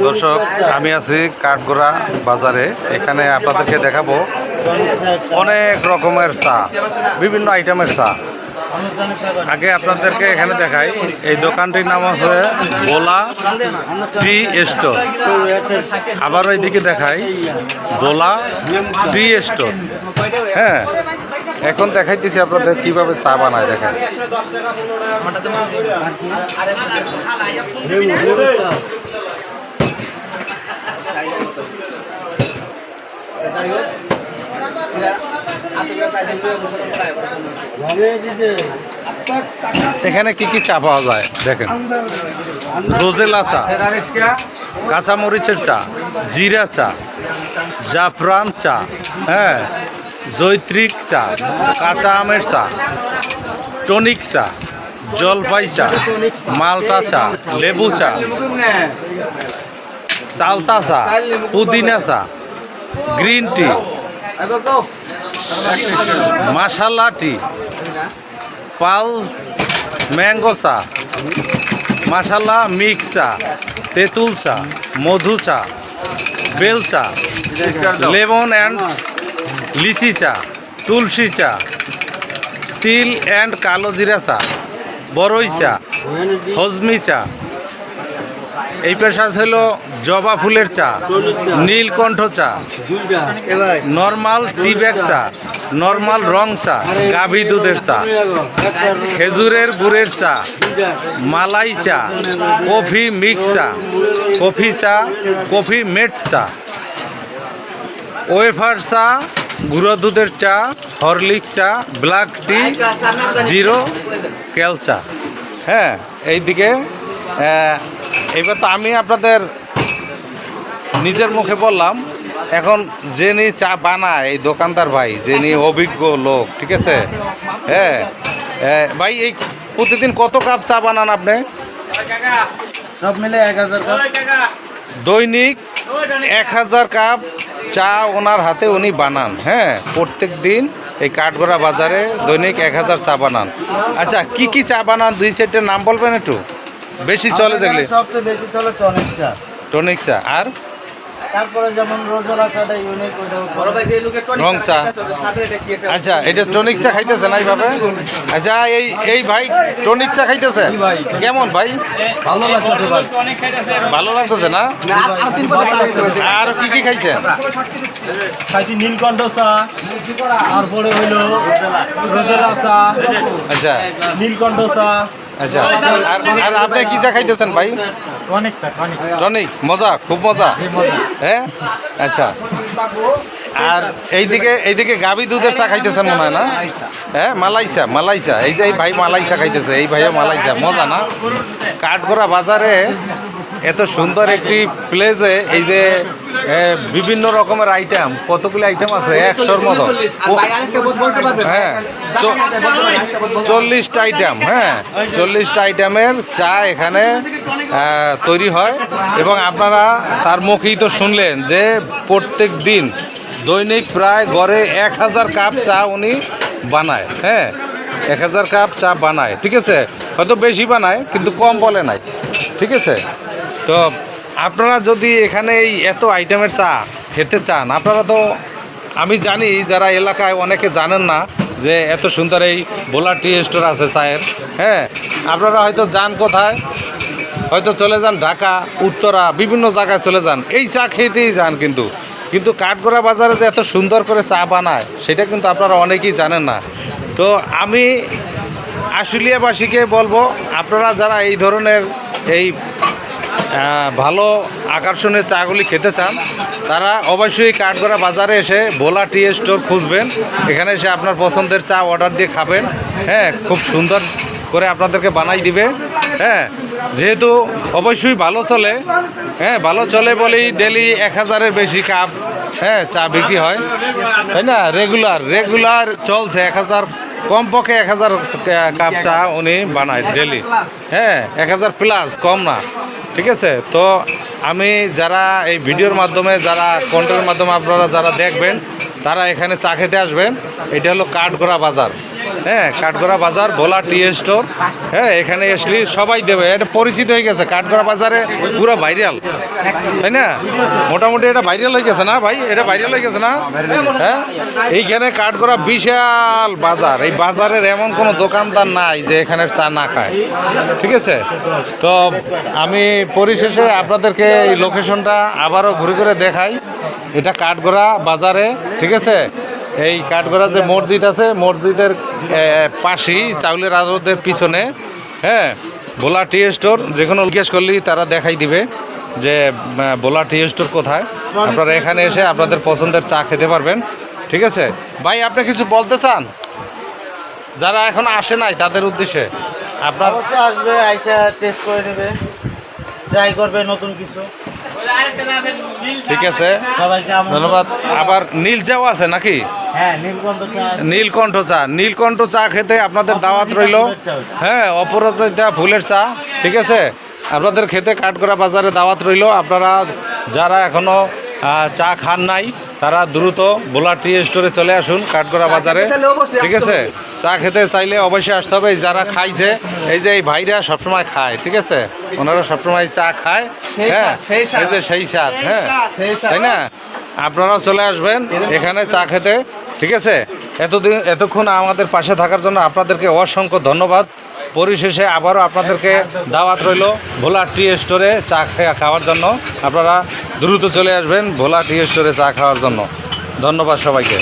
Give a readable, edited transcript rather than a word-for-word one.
দর্শক, আমি আছি কাঠগোড়া বাজারে। এখানে আপনাদেরকে দেখাবো অনেক রকমের চা, বিভিন্ন আইটেমের চা। আগে আপনাদেরকে এখানে দেখাই, এই দোকানটির নাম হচ্ছে ভোলা টি স্টোর। আবার ওইদিকে দেখাই ভোলা টি স্টোর। হ্যাঁ, এখন দেখাইতেছি আপনাদের কিভাবে চা বানায়। দেখেন, এখানে কি কি চা পাওয়া যায় দেখেন। রোজেলা চা, কাঁচামরিচের চা, জিরা চা, জাফরান চা, হ্যাঁ, জৈত্রিক চা, কাঁচা আমের চা, টনিক চা, জলপাই চা, মালটা চা, লেবু চা, চালতা চা, পুদিনা চা, গ্রিন টি, মাসালা টি, পাল ম্যাঙ্গো চা, মাসালা মিক্স চা, তেঁতুল চা, মধু চা, বেল চা, লেমন অ্যান্ড লিচি চা, তুলসী চা, তিল অ্যান্ড কালো জিরা চা, বড়ই চা, হজমি চা। এই পেশা ছিল জবা ফুলের চা, নীলকণ্ঠ চা, নর্মাল টি ব্যাগ চা, নর্মাল রং চা, গাভী দুধের চা, খেজুরের গুড়ের চা, মালাই চা, কফি মিক্স চা, কফি চা, কফি মেট চা, ওয়েফার চা, গুঁড়ো দুধের চা, হরলিক্স চা, ব্ল্যাক টি, জিরো ক্যাল চা। হ্যাঁ, এইদিকে এবার তো আমি আপনাদের নিজের মুখে বললাম। এখন যিনি চা বানায়, এই দোকানদার ভাই, যিনি অভিজ্ঞ লোক, ঠিক আছে। হ্যাঁ ভাই, এই প্রতিদিন কত কাপ চা বানান আপনি? সব মিলে 1000 কাপ। দৈনিক 1000 কাপ চা ওনার হাতে উনি বানান। হ্যাঁ, প্রত্যেক দিন এই কাঠগোড়া বাজারে দৈনিক 1000 চা বানান। আচ্ছা, কি কি চা বানান? 2-4টার নাম বলবেন একটু। বেশি চলে যেগুলি? সবচেয়ে বেশি চলে টনিক চা। টনিক চা, আর তারপরে যেমন রোজলা চাটা ইউনিক, রং চা। আচ্ছা, এটা টনিক চা খাইতেছেন এইভাবে? আচ্ছা, এই ভাই টনিক চা খাইতেছে কেমন ভাই? ভালো লাগছে ভাই। ভালো লাগতেছে না? আর কি কি খাইছেন? খাইছি নীলকণ্ঠ চা, তারপরে হইলো রোজলা চা, আচ্ছা নীলকণ্ঠ চা। আচ্ছা, আর আপনি কি চা খাইতেছেন ভাই? টনিক চা। টনিক, মজা, খুব মজা। হ্যাঁ, আচ্ছা। আর এইদিকে গাভী দুধের চা খাইতেছেন মনে হয় না? হ্যাঁ, মালাইচা। এই যে এই ভাই মালাইচা খাইতেছে, এই ভাইও মালাইচা। মজা না? কাঠগোড়া বাজারে এত সুন্দর একটি প্লেসে এই যে বিভিন্ন রকমের আইটেম, কতগুলি আইটেম আছে 100-র মতো। হ্যাঁ, 40টা আইটেম। হ্যাঁ, 40টা আইটেমের চা এখানে তৈরি হয়। এবং আপনারা তার মুখেই তো শুনলেন যে প্রত্যেক দিন দৈনিক প্রায় গড়ে 1000 কাপ চা উনি বানায়। হ্যাঁ, 1000 কাপ চা বানায়, ঠিক আছে। হয়তো বেশি বানায়, কিন্তু কম বলে নাই, ঠিক আছে। তো আপনারা যদি এখানে এই এত আইটেমের চা খেতে চান, আপনারা তো, আমি জানি যারা এলাকায় অনেকে জানেন না যে এত সুন্দর এই ভোলা টি স্টোর আছে চায়ের। হ্যাঁ, আপনারা হয়তো যান কোথায়, হয়তো চলে যান ঢাকা, উত্তরা, বিভিন্ন জায়গায় চলে যান, এই চা খেতেই যান। কিন্তু কাঠগোড়া বাজারে যে এত সুন্দর করে চা বানায়, সেটা কিন্তু আপনারা অনেকেই জানেন না। তো আমি আশুলিয়াবাসীকে বলবো, আপনারা যারা এই ধরনের এই ভালো আকর্ষণীয় চাগুলি খেতে চান, তারা অবশ্যই কাঠগোড়া বাজারে এসে ভোলা টি স্টোর খুঁজবেন। এখানে এসে আপনার পছন্দের চা অর্ডার দিয়ে খাবেন। হ্যাঁ, খুব সুন্দর করে আপনাদেরকে বানাই দিবে। হ্যাঁ, যেহেতু অবশ্যই ভালো চলে। হ্যাঁ, ভালো চলে বলেই ডেলি 1000-এর বেশি কাপ, হ্যাঁ, চা বিক্রি হয়, তাই না? রেগুলার চলছে 1000, কমপক্ষে 1000 কাপ চা উনি বানায় ডেলি। হ্যাঁ, 1000 প্লাস, কম না, ঠিক আছে। তো আমি যারা এই ভিডিওর মাধ্যমে, যারা কন্টেন্টের মাধ্যমে আপনারা যারা দেখবেন, তারা এখানে চা খেতে আসবেন। এটা হলো কাঠগোড়া বাজার। হ্যাঁ, কাঠগড়া বাজার, ভোলা টি স্টোর। হ্যাঁ, এখানে আসলে সবাই দেবে, এটা পরিচিত হয়ে গেছে কাঠগড়া বাজারে, পুরো ভাইরাল, তাই না? মোটামুটি এটা ভাইরাল হয়ে গেছে না ভাই? এটা ভাইরাল হয়ে গেছে না? হ্যাঁ, এইখানে কাঠগড়া বিশাল বাজার, এই বাজারের এমন কোনো দোকানদার নাই যে এখানের চা না খায়, ঠিক আছে? তো আমি পরিশেষে আপনাদেরকে এই লোকেশনটা আবারও ঘুরে ঘুরে দেখাই। এটা কাঠগড়া বাজারে, ঠিক আছে? এই কাঠগড়া যে মসজিদ আছে, মসজিদের পাশেই চাউলের আড়তের পিছনে, হ্যাঁ, ভোলা টি স্টোর। যে কোনো জিজ্ঞেস করলেই তারা দেখাই দিবে যে ভোলা টি স্টোর কোথায়। আপনারা এখানে এসে আপনাদের পছন্দের চা খেতে পারবেন, ঠিক আছে? ভাই, আপনি কিছু বলতে চান যারা এখন আসে নাই তাদের উদ্দেশ্যে? আপনার অবশ্যই আসবে, আইসা টেস্ট করে নেবে, ট্রাই করবে নতুন কিছু। ঠিক আছে, সবাইকে ধন্যবাদ। আবার নীল চাও আছে নাকি? হ্যাঁ, নীলকণ্ঠ চা। নীলকণ্ঠ চা খেতে আপনাদের দাওয়াত রইল। হ্যাঁ, অপরাজিতা ফুলের চা, ঠিক আছে? আপনাদের খেতে কাঠগড়া বাজারে দাওয়াত রইল। আপনারা যারা এখনো চা খান নাই তারা দ্রুত ভোলা টি স্টোরে চলে আসুন কাঠগড়া বাজারে, ঠিক আছে? চা খেতে চাইলে অবশ্যই আসতে হবে। যারা খাইছে, এই যে এই ভাইরা সবসময় খায়, ঠিক আছে? ওনারা সবসময় চা খায়, হ্যাঁ, এই যে সেই স্বাদ, হ্যাঁ, তাই না? আপনারাও চলে আসবেন এখানে চা খেতে, ঠিক আছে? এতক্ষণ আমাদের পাশে থাকার জন্য আপনাদেরকে অসংখ্য ধন্যবাদ। পরিশেষে আবারও আপনাদেরকে দাওয়াত রইল ভোলা টি স্টোরে চা খাওয়ার জন্য। আপনারা দ্রুত চলে আসবেন ভোলা টি স্টোরে চা খাওয়ার জন্য। ধন্যবাদ সবাইকে।